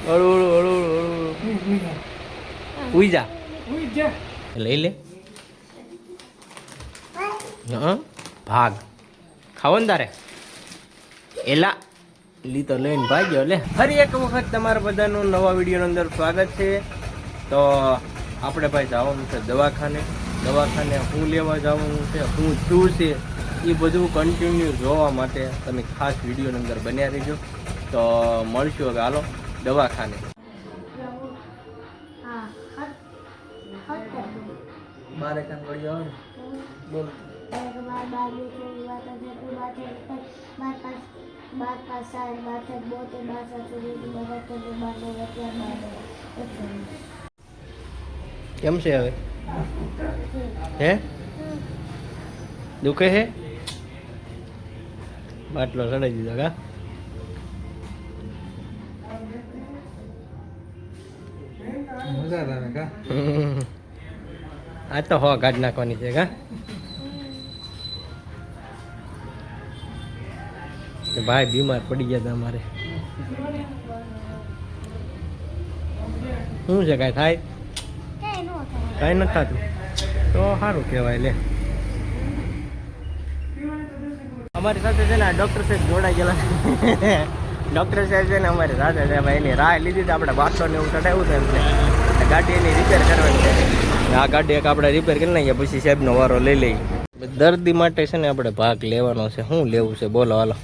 હળુ હળુ ઉઈ જા લઈ લે. હા ભાગ ખાવો ને તારે એલા લી તો લઈને ભાગ્યો લે. ફરી એક વખત તમારા બધાનું નવા વિડીયોની અંદર સ્વાગત છે. તો આપણે ભાઈ જવાનું છે દવાખાને. શું લેવા જવાનું છે, શું છે એ બધું કન્ટિન્યુ જોવા માટે તમે ખાસ વિડીયોની અંદર બન્યા રહેજો. તો મળશું હવે, હાલો દવાખાને. બારે કામ કરી આવો ને બોલ. કેમ છે હવે? હે દુખે હે? બાટલો ચડાઈ દીધો કા? આ તો હો કાઢ નાખવાની છે કા? ભાઈ બીમાર પડી ગયા હતા અમારે. શું છે, કાંઈ થાય? કાંઈ નથી થતું તો સારું કહેવાય. લે અમારી સાથે છે ને ડૉક્ટર સાહેબ જોડાઈ ગયેલા. ડૉક્ટર સાહેબ છે ને અમારી સાથે છે ભાઈ. એની રાહ લીધી તો આપણે બાટલો ને એવું ચડાવ્યું હતું એમને. ગાડી એની રિપેર કરવાની છે. આ ગાડી એક આપણે રિપેર કરી નાખીએ પછી સાહેબનો વારો લઈ લઈએ. દર્દી માટે છે ને આપણે ભાગ લેવાનો છે. શું લેવું છે બોલો? હાલો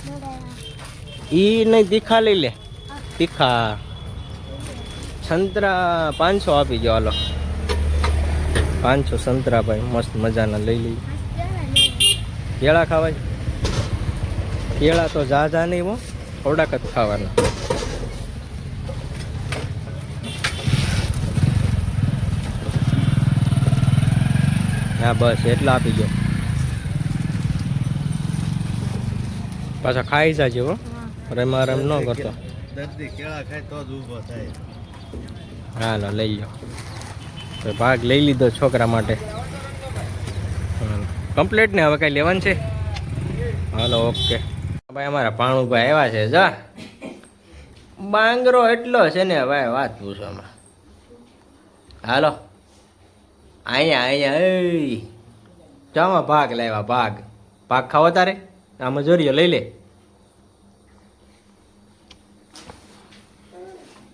ઈ નહીં તીખા લઈ લે. તીખા સંતરા 500 આપી ગયો. હાલો 500 સંતરા ભાઈ મસ્ત મજાના લઈ લઈએ. કેળા ખાવાય? કેળા તો જા નહીં હો, થોડાક જ ખાવાના. હા બસ એટલા આપી ગયો. પાછા ખાઈ જાજો હો, રમા રમ ન કરતો. દર્દી કેળા ખાય તો જ ઊભો થાય. હાલો લઈ લો. તો ભાગ લઈ લીધો છોકરા માટે કમ્પ્લીટ ને. હવે કઈ લેવાનું છે? હાલો ઓકે ભાઈ. અમારા ભાણુભાઈ આવ્યા છે. જા બાંગરો એટલો છે ને ભાઈ વાત પૂછો આમાં. હાલો અહીંયા જામાં ભાગ લાવ્યા. ભાગ ખાવો તારે? આમાં જોરિયો લઈ લે.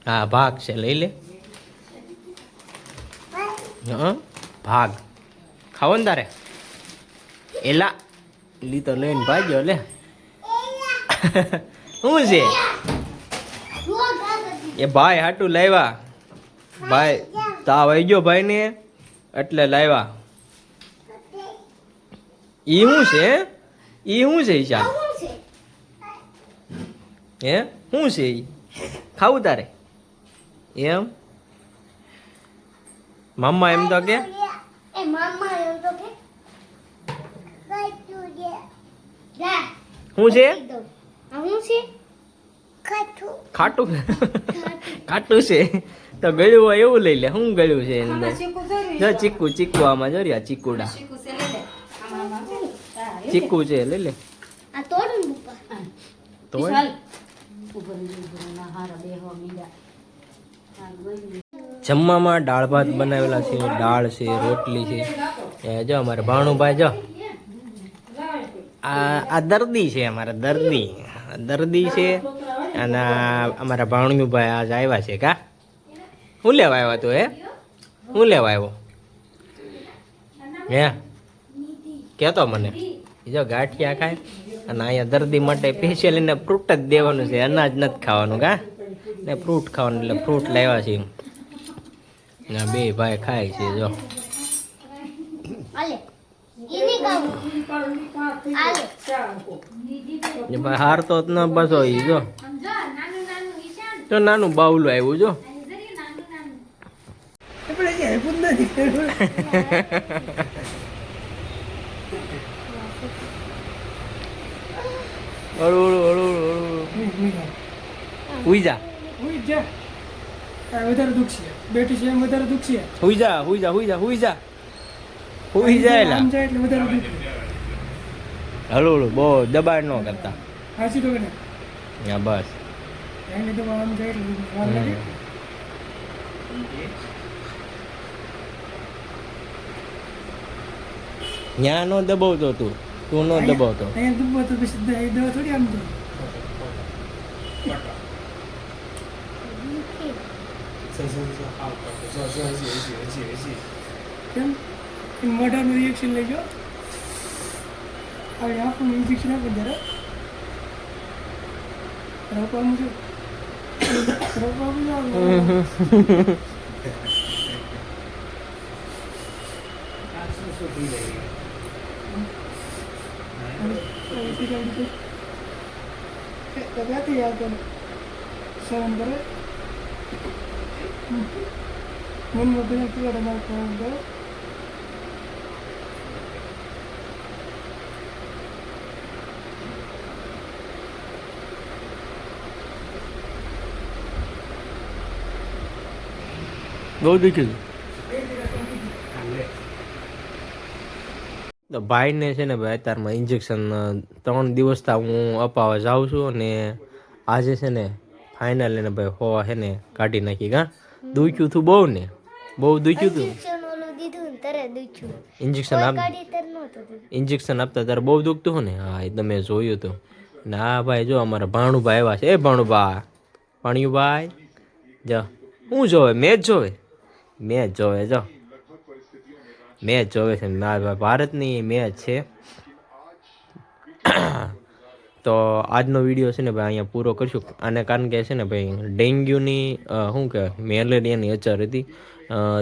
હા ભાગ છે લઈ લે. હા ભાગ ખાવો ને તારે એલા લી તો લઈને ભાગ્યો લે. શું છે એ ભાઈ હાટું લાવ્યા. ભાઈ તાવ આવી ગયો ભાઈ ને એટલે લાવ્યા. ઈ શું છે? ઈ શું છે? ઈશાન હે શું છે? ઈ ખાવું તારે એમ? મમ્મા એમ તો કે શું છે? ખાટું ખાટું છે તો ગળ્યું હોય એવું લઈ લે. શું ગળ્યું છે અંદર? જો ચીકુ આમાં જો રહ્યા ચીકુડા. ચીકુ છે લઈ લે. જમવામાં દાળ ભાત બનાવેલા છે. દાળ છે, રોટલી છે. જો અમારે ભાણુભાઈ જો આ દર્દી છે. અમારા દર્દી છે. અને અમારા ભાણુભાઈ આજ આવ્યા છે કા? શું લેવા આવ્યા તું? હે શું લેવા આવ્યો? હે કહેતો મને. જો ગાંઠિયા ખાય. અને અહીંયા દર્દી માટે સ્પેશિયલ એને ફ્રૂટ જ દેવાનું છે. અનાજ નથી ખાવાનું કા? ને ફ્રૂટ ખાવાનું એટલે ફ્રૂટ લાવ્યા છે. ના બે ભાઈ ખાય છે. જો હારતો જ ન બસો. ઈ જો તો નાનું બાવલું આવ્યું. જો હુઈ જા. વધારે દુખ છે. બેટી છે એમ વધારે દુખ છે. હુઈ જા. હુઈ જાય એટલે વધારે દુખ. હળુ બહુ દબાણ ન કરતા. હાચી તો કે હા બસ એને તો આમ જાય એટલે વાર લાગે. ત્યાં નો દબાવતો તું નો દબાવતો. અહીંયા દુબો તો પછી એ દવા થોડી આમ જાય. કેમ એ મોઢાનું રિએક્શન લઈ જાઓ. હવે આપણું ઇન્જેક્શન આપે જરા રોપવાનું છે. રોપવાનું ના लगाते याद करो सहन करे मन में बिना किया डमा काम करो. બહુ દુખ્યું તો ભાઈને છે ને ભાઈ અત્યારમાં ઇન્જેક્શન 3 દિવસથી હું અપાવવા જાઉં છું અને આજે છે ને ફાઇનલ એને ભાઈ હોવા છે ને કાઢી નાખી. કા દુખ્યું તું બહુ ને બહુ દુખ્યું તું. ઇન્જેક્શન આપતા તારે બહુ દુખતું હોય ને. હા એ તમે જોયું હતું ને. હા ભાઈ જો અમારા ભાણુભાઈ આવ્યા છે. એ ભાણુભાઈ ભાણિયુભાઈ જો હું જોવે મેચ જોવે જો મેચ જોવે છે. ભારતની મેચ છે. તો આજનો વિડીયો છે ને ભાઈ અહીંયા પૂરો કરશું. આને કારણ કે છે ને ભાઈ ડેન્ગ્યુની શું કહેવાય મેલેરિયાની અસર હતી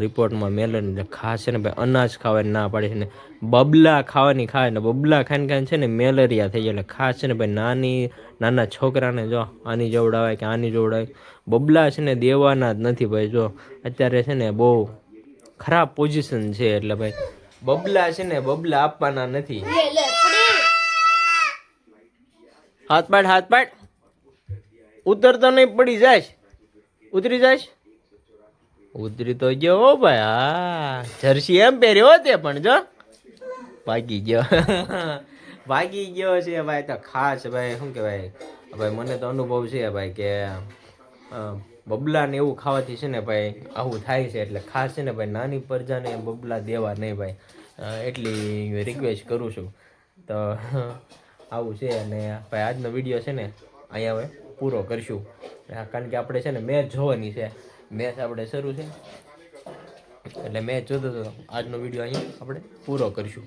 રિપોર્ટમાં. મેલેરિયા ખાસ છે ને ભાઈ અનાજ ખાવાની ના પાડે છે ને બબલા ખાવાની ખાય ને બબલા ખાઈને છે ને મેલેરિયા થઈ જાય. એટલે ખાસ છે ને ભાઈ નાના છોકરાને જો આની જોવડાવાય કે આની જોવડાવાય. બબલા છે ને દેવાના જ નથી ભાઈ. જો અત્યારે છે ને બહુ ખરાબ પોઝિશન છે. એટલે ભાઈ બબલા છે ને બબલા આપવાના નથી. હાથ પાડ ઉતરતો નહીં પડી જાય. ઉતરી જાય ઉતરી તો ગયો હો ભાઈ. હા જર્સી એમ પહેર્યો તે પણ જો ભાગી ગયો છે ભાઈ. તો ખાસ ભાઈ શું કહેવાય ભાઈ મને તો અનુભવ છે ભાઈ કે બબલા ને એવું ખાવાથી છે ને ભાઈ આવું થાય છે. એટલે ખાસ છે ને ભાઈ નાની પ્રજાને બબલા દેવા નહીં ભાઈ. એટલી રિક્વેસ્ટ કરું છું. તો આવું છે. અને ભાઈ આજનો વિડીયો છે ને અહીંયા હવે પૂરો કરશું. કારણ કે આપણે છે ને મેચ જોવાની છે. મેચ આપણે શરૂ છે એટલે મેચ જોતો તો આજનો વિડીયો અહીંયા આપણે પૂરો કરશું.